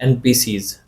NPCs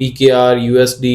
PKR, USD,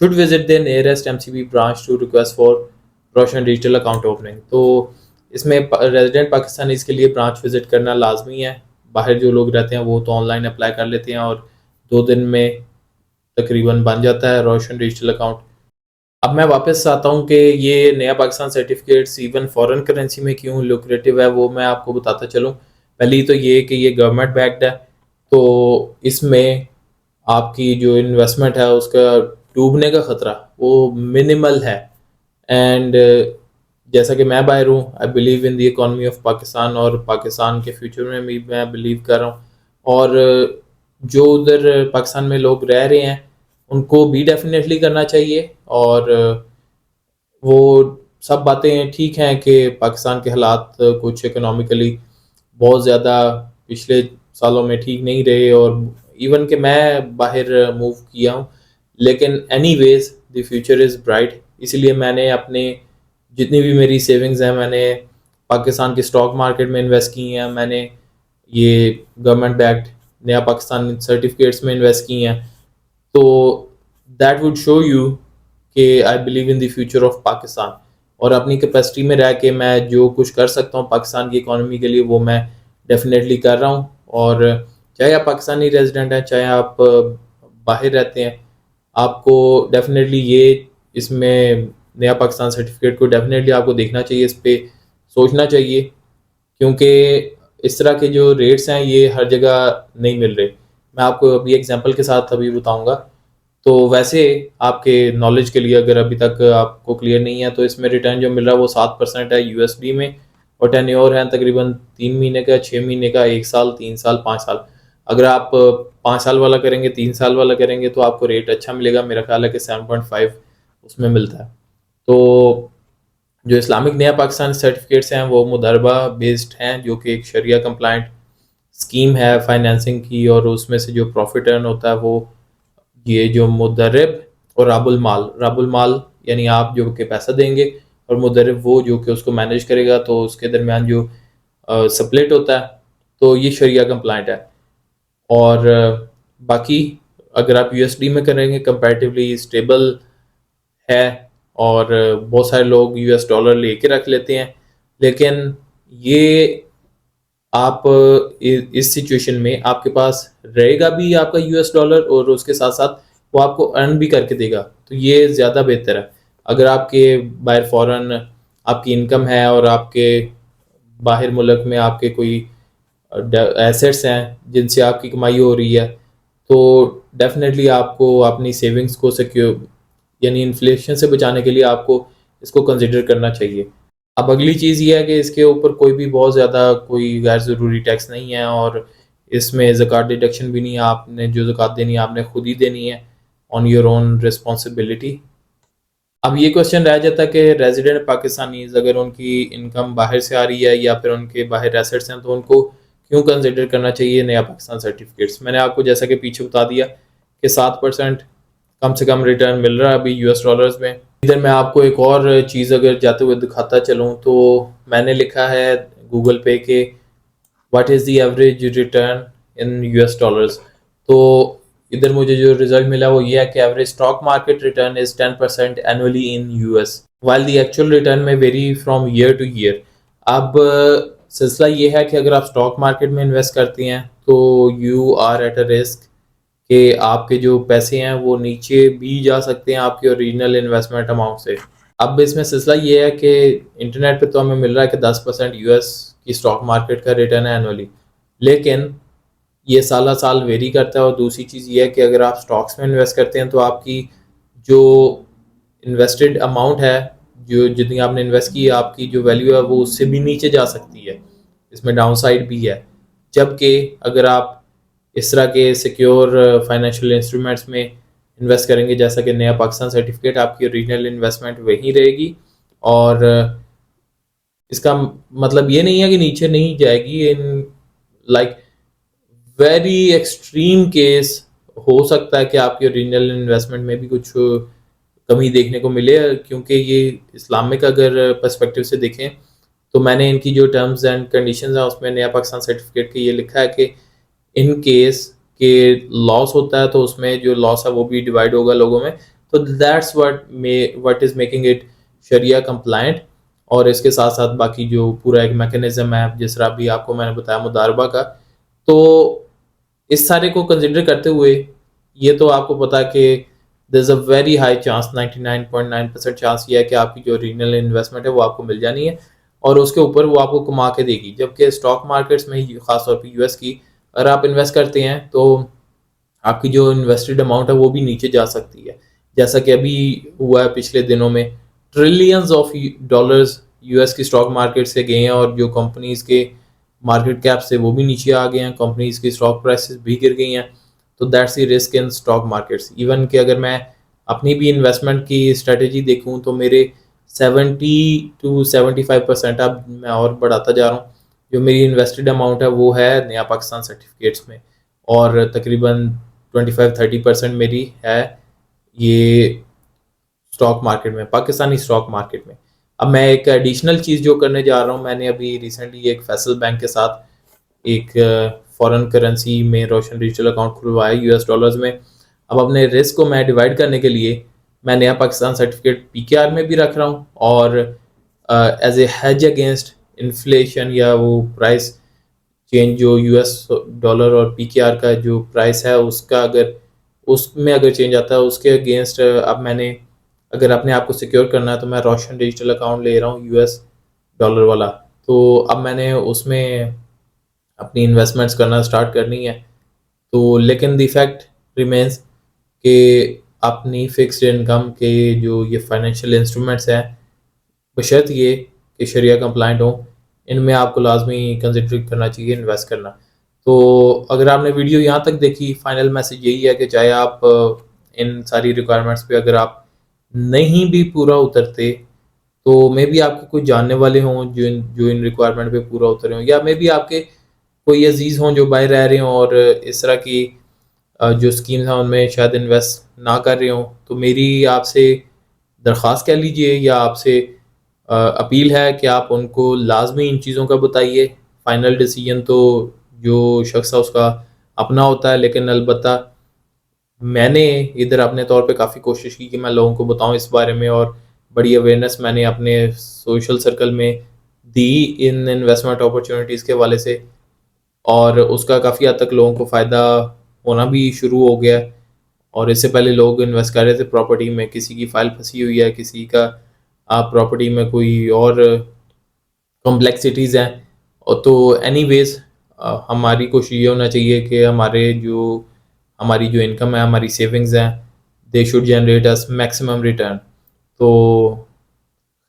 should visit their nearest MCB branch to request for روشن digital account opening. تو اس میں resident Pakistanis کے لیے branch visit کرنا لازمی ہے. باہر جو لوگ رہتے ہیں وہ تو آن لائن اپلائی کر لیتے ہیں اور 2 دن میں تقریباً بن جاتا ہے روشن ڈیجیٹل اکاؤنٹ. اب میں واپس آتا ہوں کہ یہ نیا Pakistan certificates even foreign currency میں کیوں لوکریٹو ہے, وہ میں آپ کو بتاتا چلوں. پہلی تو یہ کہ یہ گورنمنٹ بیکڈ ہے, تو اس میں آپ کی جو انویسٹمنٹ ہے اس کا ڈوبنے کا خطرہ وہ منیمل ہے. اینڈ جیسا کہ میں باہر ہوں, I believe in the economy of Pakistan, اور پاکستان کے فیوچر میں بھی میں بلیو کر رہا ہوں. اور جو ادھر پاکستان میں لوگ رہ رہے ہیں ان کو بھی ڈیفینیٹلی کرنا چاہیے. اور وہ سب باتیں ٹھیک ہیں کہ پاکستان کے حالات کچھ اکنامیکلی بہت زیادہ پچھلے سالوں میں ٹھیک نہیں رہے, اور ایون کہ میں باہر موو کیا ہوں, لیکن anyways the future is bright. اسی لیے میں نے اپنے جتنی بھی میری سیونگز ہیں میں نے پاکستان کے اسٹاک مارکیٹ میں انویسٹ کی ہیں, میں نے یہ گورنمنٹ بیکڈ نیا پاکستان سرٹیفکیٹس میں انویسٹ کی ہیں. تو دیٹ وڈ شو یو کہ I believe in the future of Pakistan, اور اپنی کیپیسٹی میں رہ کے میں جو کچھ کر سکتا ہوں پاکستان کی اکانومی کے لیے وہ میں ڈیفینیٹلی کر رہا ہوں. اور چاہے آپ پاکستانی ریزیڈنٹ ہیں چاہے آپ باہر رہتے ہیں, آپ کو ڈیفینیٹلی یہ اس میں نیا پاکستان سرٹیفکیٹ کو ڈیفینیٹلی آپ کو دیکھنا چاہیے, اس پہ سوچنا چاہیے, کیونکہ اس طرح کے جو ریٹس ہیں یہ ہر جگہ نہیں مل رہے. میں آپ کو ابھی ایگزامپل کے ساتھ ابھی بتاؤں گا. تو ویسے آپ کے نالج کے لیے اگر ابھی تک آپ کو کلیئر نہیں ہے تو اس میں ریٹرن جو مل رہا ہے وہ 7% ہے USD میں, اور ٹینیور ہے تقریباً 3 مہینے کا, 6 مہینے کا, 1 سال, 3 سال, 5 سال. اگر آپ 5 سال والا کریں گے, 3 سال والا کریں گے تو آپ کو ریٹ اچھا ملے گا. میرا خیال ہے کہ 7.5 اس میں ملتا ہے. تو جو اسلامک نیا پاکستان سرٹیفکیٹس ہیں وہ مدربہ بیسڈ ہیں, جو کہ ایک شریعہ کمپلائنٹ اسکیم ہے فائنینسنگ کی, اور اس میں سے جو پروفٹ ارن ہوتا ہے وہ یہ جو مدرب اور راب المال یعنی آپ جو کہ پیسہ دیں گے, اور مدرب وہ جو کہ اس کو مینیج کرے گا, تو اس کے درمیان جو سپلٹ ہوتا ہے تو یہ شریعہ کمپلائنٹ ہے. اور باقی اگر آپ USD میں کریں گے کمپیریٹیولی اسٹیبل ہے, اور بہت سارے لوگ $US لے کے رکھ لیتے ہیں, لیکن یہ آپ اس سچویشن میں آپ کے پاس رہے گا بھی آپ کا $US, اور اس کے ساتھ ساتھ وہ آپ کو ارن بھی کر کے دے گا, تو یہ زیادہ بہتر ہے. اگر آپ کے باہر فوراً آپ کی انکم ہے اور آپ کے باہر ملک میں آپ کے کوئی ایسیٹس ہیں جن سے آپ کی کمائی ہو رہی ہے, تو ڈیفینیٹلی آپ کو اپنی سیونگس کو سیکیور یعنی انفلیشن سے بچانے کے لیے آپ کو اس کو کنسیڈر کرنا چاہیے. اب اگلی چیز یہ ہے کہ اس کے اوپر کوئی بھی بہت زیادہ کوئی غیر ضروری ٹیکس نہیں ہے, اور اس میں زکوٰۃ ڈیڈکشن بھی نہیں ہے. آپ نے جو زکوٰۃ دینی ہے آپ نے خود ہی دینی ہے آن یور اون رسپانسبلٹی. اب یہ کوشچن رہ جاتا ہے کہ ریزیڈنٹ پاکستانیز اگر ان کی انکم باہر سے آ رہی ہے یا پھر ان کے باہر ایسیٹس ہیں تو ان کو کیوں کنسیڈر کرنا چاہیے نیا پاکستان سرٹیفکیٹس. میں نے آپ کو جیسا کہ پیچھے بتا دیا کہ 7% کم سے کم ریٹرن مل رہا ہے ابھی $US میں. ادھر میں آپ کو ایک اور چیز اگر جاتے ہوئے دکھاتا چلوں تو میں نے لکھا ہے گوگل پہ کہ what is the average return in $US. تو ادھر مجھے جو رزلٹ ملا وہ یہ ہے کہ average stock market return is 10% annually in US, while the actual return میں vary from year to year. اب سلسلہ یہ ہے کہ اگر آپ اسٹاک مارکیٹ میں انویسٹ کرتے ہیں تو you are at a risk کہ آپ کے جو پیسے ہیں وہ نیچے بھی جا سکتے ہیں آپ کے اوریجنل انویسٹمنٹ اماؤنٹ سے. اب اس میں سلسلہ یہ ہے کہ انٹرنیٹ پہ تو ہمیں مل رہا ہے کہ 10% US کی اسٹاک مارکیٹ کا ریٹرن ہے اینولی, لیکن یہ سالہ سال ویری کرتا ہے. اور دوسری چیز یہ ہے کہ اگر آپ اسٹاکس میں انویسٹ کرتے ہیں تو آپ کی جو انویسٹڈ اماؤنٹ ہے, جو جتنی آپ نے انویسٹ کی ہے, آپ کی جو ویلیو ہے وہ اس سے بھی نیچے جا سکتی ہے. اس میں ڈاؤن سائڈ بھی ہے. جبکہ اگر آپ اس طرح کے سیکیور فائنینشیل انسٹرومنٹس میں انویسٹ کریں گے جیسا کہ نیا پاکستان سرٹیفکیٹ, آپ کی اوریجنل انویسٹمنٹ وہی رہے گی, اور اس کا مطلب یہ نہیں ہے کہ نیچے نہیں جائے گی. In like very extreme case ہو سکتا ہے کہ آپ کی اوریجنل انویسٹمنٹ میں بھی کچھ کمی دیکھنے کو ملے, کیونکہ یہ اسلامک اگر پرسپیکٹیو سے دیکھیں تو میں نے ان کی جو ٹرمز اینڈ کنڈیشنز ہیں اس میں نیا پاکستان سرٹیفکیٹ کے یہ لکھا ہے کہ ان کیس کہ لاس ہوتا ہے تو اس میں جو لاس ہے وہ بھی ڈیوائڈ ہوگا لوگوں میں, تو that's what is making it sharia compliant. اور اس کے ساتھ ساتھ باقی جو پورا ایک میکینزم ہے جس طرح بھی آپ کو میں نے بتایا مضاربہ کا, تو اس سارے کو کنسیڈر کرتے ہوئے یہ تو آپ کو پتا کہ there is a very high chance, 99.9% chance یہ ہے کہ آپ کی جو ریجنل انویسٹمنٹ ہے وہ آپ کو مل جانی ہے اور اس کے اوپر وہ آپ کو کما کے دے گی. جبکہ اسٹاک مارکیٹس میں خاص طور پہ یو ایس کی اگر آپ انویسٹ کرتے ہیں تو آپ کی جو انویسٹڈ اماؤنٹ ہے وہ بھی نیچے جا سکتی ہے, جیسا کہ ابھی ہوا ہے پچھلے دنوں میں. Trillions of dollars U S کی اسٹاک مارکیٹ سے گئے ہیں اور جو کمپنیز کے مارکیٹ کیپ سے وہ بھی نیچے آ گئے ہیں, کمپنیز کی اسٹاک پرائسز بھی گر گئی ہیں. تو that's the risk in stock markets. Even کہ اگر میں اپنی بھی انویسٹمنٹ کی اسٹریٹجی دیکھوں تو میرے 70-75%, اب میں اور بڑھاتا جا رہا ہوں, جو میری انویسٹڈ اماؤنٹ ہے وہ ہے نیا پاکستان سرٹیفکیٹس میں, اور تقریباً 25-30% میری ہے یہ اسٹاک مارکیٹ میں, پاکستانی اسٹاک مارکیٹ میں. اب میں ایک ایڈیشنل چیز جو کرنے جا رہا ہوں, میں نے ابھی ریسنٹلی ایک فیصل بینک کے ساتھ ایک فارن کرنسی میں روشن ڈیجیٹل اکاؤنٹ کھلوایا یو ایس ڈالرز میں. اب اپنے رسک کو میں ڈیوائڈ کرنے کے لیے میں نیا پاکستان سرٹیفکیٹ پی کے آر میں بھی رکھ رہا ہوں, اور as a hedge against inflation یا وہ پرائس چینج جو یو ایس ڈالر اور پی کے آر کا جو پرائس ہے اس کا اس میں اگر چینج آتا ہے اس کے اگینسٹ, اب میں نے اگر اپنے آپ کو سیکیور کرنا ہے تو میں روشن ڈیجیٹل اکاؤنٹ لے رہا ہوں یو ایس ڈالر والا. تو اب میں نے اس میں اپنی انویسٹمنٹس کرنا اسٹارٹ کرنی ہے. تو لیکن دی فیکٹ ریمینس کہ اپنی فکسڈ انکم کے جو یہ فائنینشیل انسٹرومنٹس ہیں بشرط یہ کہ شریعہ کمپلائنٹ ہوں, ان میں آپ کو لازمی کنسیڈر کرنا چاہیے انویسٹ کرنا. تو اگر آپ نے ویڈیو یہاں تک دیکھی, فائنل میسج یہی ہے کہ چاہے آپ ان ساری ریکوائرمنٹس پہ اگر آپ نہیں بھی پورا اترتے تو مے بی آپ کے کوئی جاننے والے ہوں جو ان ریکوائرمنٹ پہ پورا اترے ہوں, یا مے بی آپ کے کوئی عزیز ہوں جو باہر رہ رہے ہوں اور اس طرح کی جو اسکیمز ہیں ان میں شاید انویسٹ نہ کر رہے ہوں. تو میری آپ سے درخواست کہہ لیجئے یا آپ سے اپیل ہے کہ آپ ان کو لازمی ان چیزوں کا بتائیے. فائنل ڈیسیجن تو جو شخص ہے اس کا اپنا ہوتا ہے, لیکن البتہ میں نے ادھر اپنے طور پہ کافی کوشش کی کہ میں لوگوں کو بتاؤں اس بارے میں, اور بڑی اویئرنیس میں نے اپنے سوشل سرکل میں دی ان انویسٹمنٹ اپرچونیٹیز کے حوالے سے, اور اس کا کافی حد تک لوگوں کو فائدہ ہونا بھی شروع ہو گیا. اور اس سے پہلے لوگ انویسٹ کر رہے تھے پراپرٹی میں, کسی کی فائل پھنسی ہوئی ہے, کسی کا پراپرٹی میں کوئی اور کمپلیکسٹیز ہیں. تو اینی ویز ہماری کوشش یہ ہونا چاہیے کہ ہماری جو انکم ہے, ہماری سیونگز ہیں, they should generate us maximum return. تو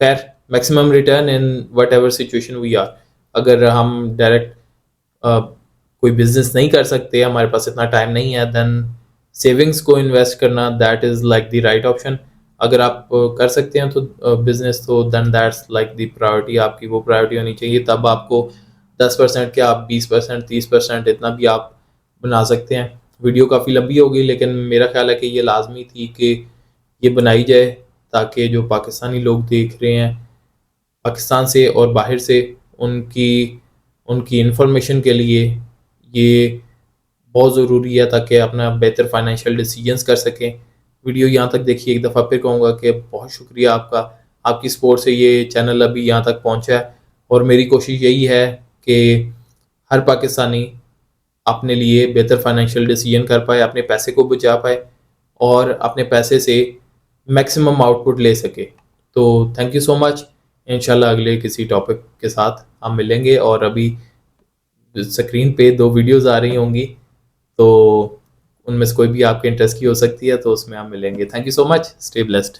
خیر maximum return in whatever situation we are. اگر ہم ڈائریکٹ کوئی بزنس نہیں کر سکتے, ہمارے پاس اتنا ٹائم نہیں ہے, دین سیونگس کو انویسٹ کرنا that is like the right option. اگر آپ کر سکتے ہیں تو بزنس, تو then that's like the priority, آپ کی وہ پرائورٹی ہونی چاہیے. تب آپ کو 10% کیا آپ 20%, 30% اتنا بھی آپ بنا سکتے ہیں. ویڈیو کافی لمبی ہوگی لیکن میرا خیال ہے کہ یہ لازمی تھی کہ یہ بنائی جائے تاکہ جو پاکستانی لوگ دیکھ رہے ہیں پاکستان سے اور باہر سے, ان کی انفارمیشن کے لیے یہ بہت ضروری ہے تاکہ اپنا بہتر فائنینشیل ڈیسیجنس کر سکیں. ویڈیو یہاں تک دیکھیے, ایک دفعہ پھر کہوں گا کہ بہت شکریہ آپ کا, آپ کی سپورٹ سے یہ چینل ابھی یہاں تک پہنچا ہے, اور میری کوشش یہی ہے کہ ہر پاکستانی اپنے لیے بہتر فائنینشیل ڈیسیجن کر پائے, اپنے پیسے کو بچا پائے اور اپنے پیسے سے میکسیمم آؤٹ پٹ لے سکے. تو تھینک یو سو مچ. انشاءاللہ اگلے کسی ٹاپک کے ساتھ ہم ملیں گے, اور ابھی اسکرین پہ 2 ویڈیوز آ رہی ہوں گی, تو ان میں سے کوئی بھی آپ کے انٹرسٹ کی ہو سکتی ہے, تو اس میں ہم ملیں گے. Thank you so much. Stay blessed.